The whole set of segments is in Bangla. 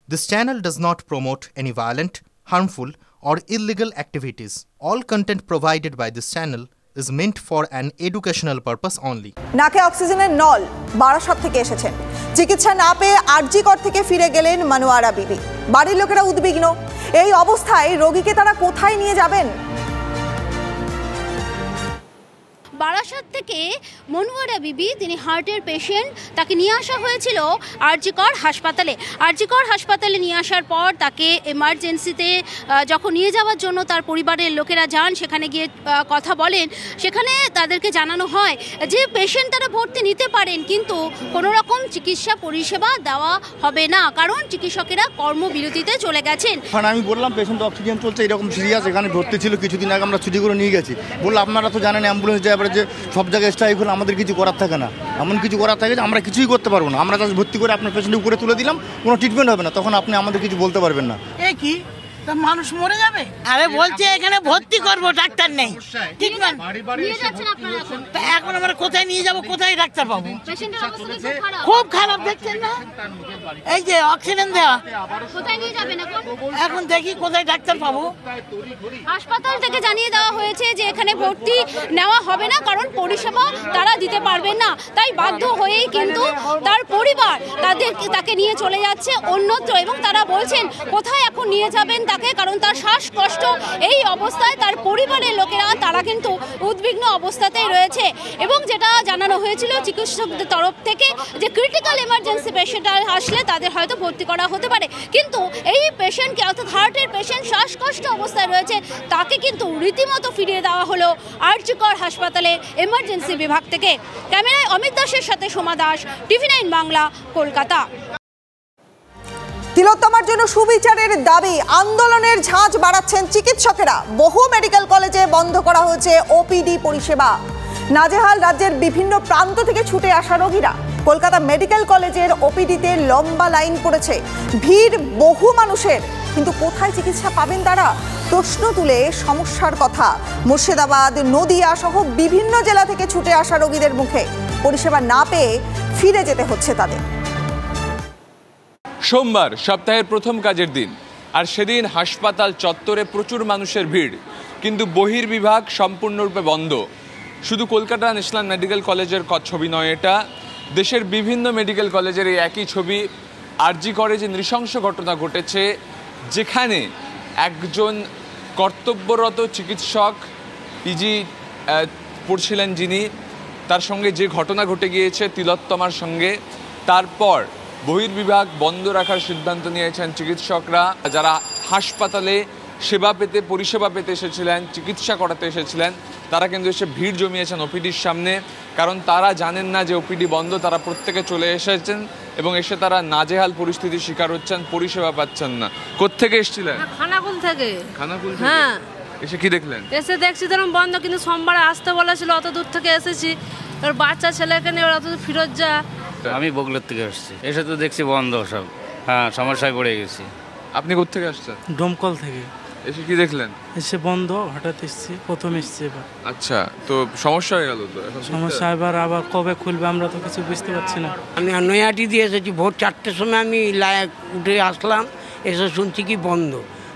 This channel does not promote any violent, harmful, or illegal activities. All content provided by this channel is meant for an educational purpose only. নাকে অক্সিজেনের নল বারাসাত থেকে এসেছেন। চিকিৎসা না পেয়ে আরজিকর থেকে ফিরে গেলেন মনোয়ারা বিবি। বাড়ির লোকেরা উদ্বিগ্ন। এই অবস্থায় রোগীকে তারা কোথায় নিয়ে যাবেন? বারাসাত থেকে মনোয়ারা বিবি, তিনি হার্টের পেশেন্ট, তাকে নিয়ে আসা হয়েছিল আরজিকর হাসপাতালে। আরজিকর হাসপাতালে নিয়ে আসার পর তাকে এমার্জেন্সিতে যখন নিয়ে যাওয়ার জন্য তার পরিবারের লোকেরা যান, সেখানে গিয়ে কথা বলেন। সেখানে তাদেরকে জানানো হয় যে পেশেন্ট তারা ভর্তি নিতে পারেন, কিন্তু কোনো রকম চিকিৎসা পরিষেবা দেওয়া হবে না, কারণ চিকিৎসকেরা কর্মবিরতিতে চলে গেছেন। আমি বললাম পেশেন্ট অক্সিজেন চলছে, এরকম সিরিয়াস, এখানে ভর্তি ছিল, কিছুদিন আগে আমরা ছুটি করে নিয়ে গেছি। বললো আপনারা তো জানেন অ্যাম্বুলেন্স যায় যে সব জায়গায় স্ট্রাইক হলে আমাদের কিছু করার থাকে না, এমন কিছু করার থাকে যে আমরা কিছুই করতে পারবো না। আমরা জাস্ট ভর্তি করে আপনার পেশেন্টের উপরে তুলে দিলাম, কোনো ট্রিটমেন্ট হবে না, তখন আপনি আমাদের কিছু বলতে পারবেন না। এ কি মানুষ মরে যাবে? আরে বলছে এখানে ভর্তি করবো, ডাক্তার নেই। এখন আমরা কোথায় নিয়ে যাবো, কোথায় ডাক্তার পাবো? খুব খারাপ, দেখছেন না এই যে অক্সিজেন দেওয়া। এখন দেখি কোথায় ডাক্তার পাবো। হাসপাতাল থেকে জানিয়ে দেওয়া হয়েছে যে এখানে ভর্তি নেওয়া হবে না, কারণ পরিষেবা তারা দিতে পারবেন না। তাই বাধ্য হয়েই কিন্তু তার পরিবার তাকে নিয়ে চলে যাচ্ছে অন্যত্র, এবং তারা বলছেন কোথায় এখন নিয়ে যাবেন তাকে, কারণ তার শ্বাসকষ্ট। এই অবস্থায় তার পরিবারের লোকেরা তারা কিন্তু উদ্বিগ্ন অবস্থাতেই রয়েছে। এবং যেটা জানানো হয়েছিল চিকিৎসকদের তরফ থেকে যে ক্রিটিক্যাল এমার্জেন্সি পেশেন্ট আসলে তাদের হয়তো ভর্তি করা হতে পারে, কিন্তু এই পেশেন্টকে, অর্থাৎ হার্টের পেশেন্ট শ্বাসকষ্ট অবস্থায় রয়েছে, তাকে কিন্তু রীতিমতো ফিরিয়ে দেওয়া হলো আরজিকর হাসপাতালে এমার্জেন্সি বিভাগ থেকে। ক্যামেরায় অমিত দাসের সাথে সোমা দাস, TV9 বাংলা, কলকাতা। তিলোত্তমার জন্য সুবিচারের দাবি, আন্দোলনের ঝাঁজ বাড়াচ্ছেন চিকিৎসকেরা। বহু মেডিকেল কলেজে বন্ধ করা হয়েছে ওপিডি পরিষেবা। নাজেহাল রাজ্যের বিভিন্ন প্রান্ত থেকে ছুটে আসা রোগীরা। কলকাতা মেডিকেল কলেজের ওপিডিতে লম্বা লাইন পড়েছে, ভিড় বহু মানুষের, কিন্তু কোথায় চিকিৎসা পাবেন তারা? প্রশ্ন তুলে সমস্যার কথা মুর্শিদাবাদ, নদিয়া সহ বিভিন্ন জেলা থেকে ছুটে আসা রোগীদের মুখে। পরিষেবা না পেয়ে ফিরে যেতে হচ্ছে তাদের। সোমবার সপ্তাহের প্রথম কাজের দিন, আর সেদিন হাসপাতাল চত্বরে প্রচুর মানুষের ভিড়, কিন্তু বহির্বিভাগ সম্পূর্ণরূপে বন্ধ। শুধু কলকাতা ন্যাশনাল মেডিকেল কলেজের ছবি নয়, এটা দেশের বিভিন্ন মেডিকেল কলেজের এই একই ছবি। আরজিকরে যে নৃশংস ঘটনা ঘটেছে, যেখানে একজন কর্তব্যরত চিকিৎসক পিজি পড়ছিলেন যিনি, তার সঙ্গে যে ঘটনা ঘটে গিয়েছে তিলোত্তমার সঙ্গে, তারপর বহির্বিভাগ বন্ধ রাখার সিদ্ধান্ত নিয়েছেন চিকিৎসকরা, যারা হাসপাতালে সেবা পেতে, পরিষেবা পেতে এসেছিলেন, চিকিৎসা করাতে এসেছিলেন, তারা কিন্তু এসে ভিড় জমিয়েছেন ওপিডির সামনে, কারণ তারা জানেন না যে ওপিডি বন্ধ। তারা প্রত্যেকে চলে এসেছেন এবং এসে তারা নাজেহাল পরিস্থিতির শিকার হচ্ছেন, পরিষেবা পাচ্ছেন না। কোত্থেকে এসেছিলেন? খানাকুল থেকে। খানাকুল? হ্যাঁ। এসে কি দেখলেন? এসে দেখছি ধরুন বন্ধ, কিন্তু সোমবার আসতে বলেছিল, অত দূর থেকে এসেছি, ওর বাচ্চা ছেলেকে নিয়ে অত দূর ফিরত যা। আমি বগুড়ার থেকে আসছি, এসে তো দেখছি বন্ধ সব। হ্যাঁ, সমস্যায় পড়ে গেছি। আপনি কোত্থেকে আসছেন? ডোমকল থেকে। এসে কি দেখলেন? এসে বন্ধ, হঠাৎ এসছি, প্রথম এসছি এবার। আচ্ছা, তো সমস্যা হয়ে গেল তো? এখন সমস্যা আবার কবে খুলবে আমরা তো কিছু বুঝতে পারছি না। আমি নয়াটি দিয়ে এসেছি, ভোর 4টের সময় আমি উঠে আসলাম, এসে শুনছি কি বন্ধ।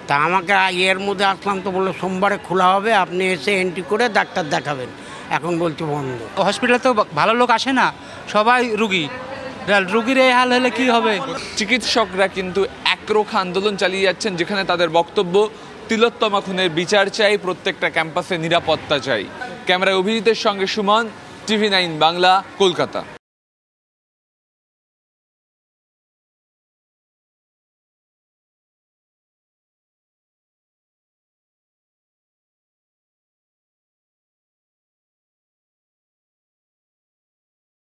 তা আমাকে এর মধ্যে আসলাম, তো বললো সোমবারে খোলা হবে, আপনি এসে এন্ট্রি করে ডাক্তার দেখাবেন। এখন বলছি বন্ধ। হসপিটালে তো ভালো লোক আসে না, সবাই রুগীর এই হাল হলে কি হবে? চিকিৎসকরা কিন্তু একরোখা আন্দোলন চালিয়ে যাচ্ছেন, যেখানে তাদের বক্তব্য তিলোত্তমা খুনের বিচার চাই, প্রত্যেকটা ক্যাম্পাসে নিরাপত্তা চাই। ক্যামেরায় অভিজিতের সঙ্গে সুমন, TV9 বাংলা, কলকাতা।